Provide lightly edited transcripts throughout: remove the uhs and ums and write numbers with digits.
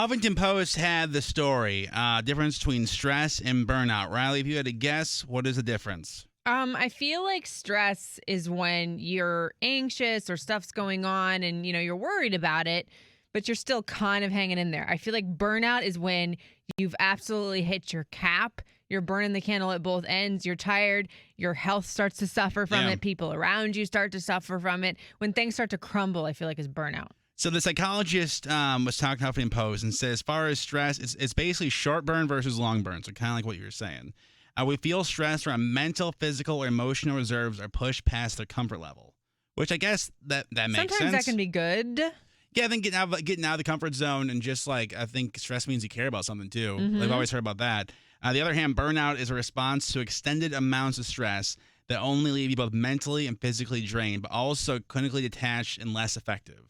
Huffington Post had the story, difference between stress and burnout. Riley, if you had to guess, what is the difference? I feel like stress is when you're anxious or stuff's going on and, you're worried about it, but you're still kind of hanging in there. I feel like burnout is when you've absolutely hit your cap. You're burning the candle at both ends. You're tired. Your health starts to suffer from it. People around you start to suffer from it. When things start to crumble, I feel like is burnout. So the psychologist was talking to Huffington Post and said as far as stress, it's basically short burn versus long burn. So kind of like what you were saying. We feel stressed when our mental, physical, or emotional reserves are pushed past their comfort level, which I guess that makes sense. Sometimes that can be good. Yeah, I think getting out of the comfort zone and just like I think stress means you care about something too. I've always heard about that. On the other hand, burnout is a response to extended amounts of stress that only leave you both mentally and physically drained, but also clinically detached and less effective.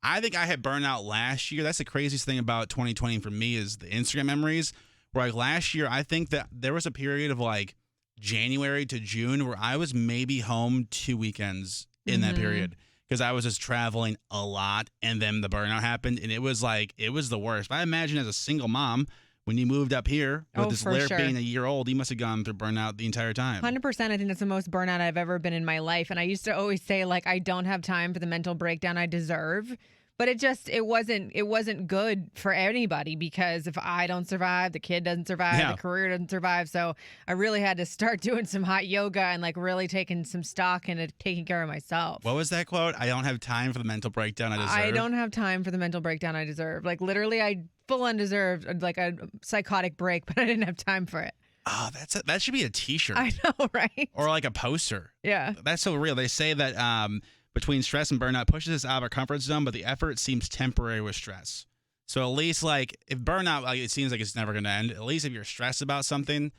I think I had burnout last year. That's the craziest thing about 2020 for me is the Instagram memories. Where like last year, I think that there was a period of like January to June where I was maybe home 2 weekends in that period because I was just traveling a lot, and then the burnout happened, and it was the worst. I imagine as a single mom, when you moved up here with this Lair being a year old, you must have gone through burnout the entire time. 100%. I think that's the most burnout I've ever been in my life. And I used to always say, like, I don't have time for the mental breakdown I deserve. But it wasn't good for anybody because if I don't survive, the kid doesn't survive, the career doesn't survive. So I really had to start doing some hot yoga and like really taking some stock into taking care of myself. What was that quote? I don't have time for the mental breakdown I deserve. I don't have time for the mental breakdown I deserve. Like literally, I full on deserved like a psychotic break, but I didn't have time for it. Oh, that should be a T-shirt. I know, right? Or like a poster. Yeah. That's so real. They say that between stress and burnout pushes us out of our comfort zone, but the effort seems temporary with stress. So at least like if burnout, like it seems like it's never going to end, at least if you're stressed about something,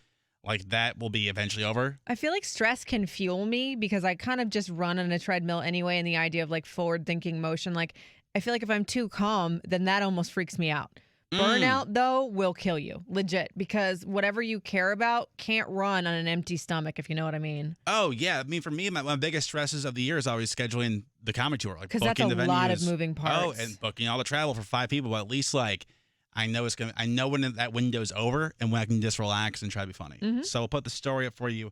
like that will be eventually over. I feel like stress can fuel me because I kind of just run on a treadmill anyway, and the idea of like forward thinking motion, like I feel like if I'm too calm, then that almost freaks me out. Burnout, though, will kill you, legit, because whatever you care about can't run on an empty stomach, if you know what I mean. Oh, yeah. I mean, for me, my biggest stresses of the year is always scheduling the comedy tour. Like because that's a lot of moving parts. Oh, and booking all the travel for 5 people, but at least, like, I know when that window's over and when I can just relax and try to be funny. So we'll put the story up for you.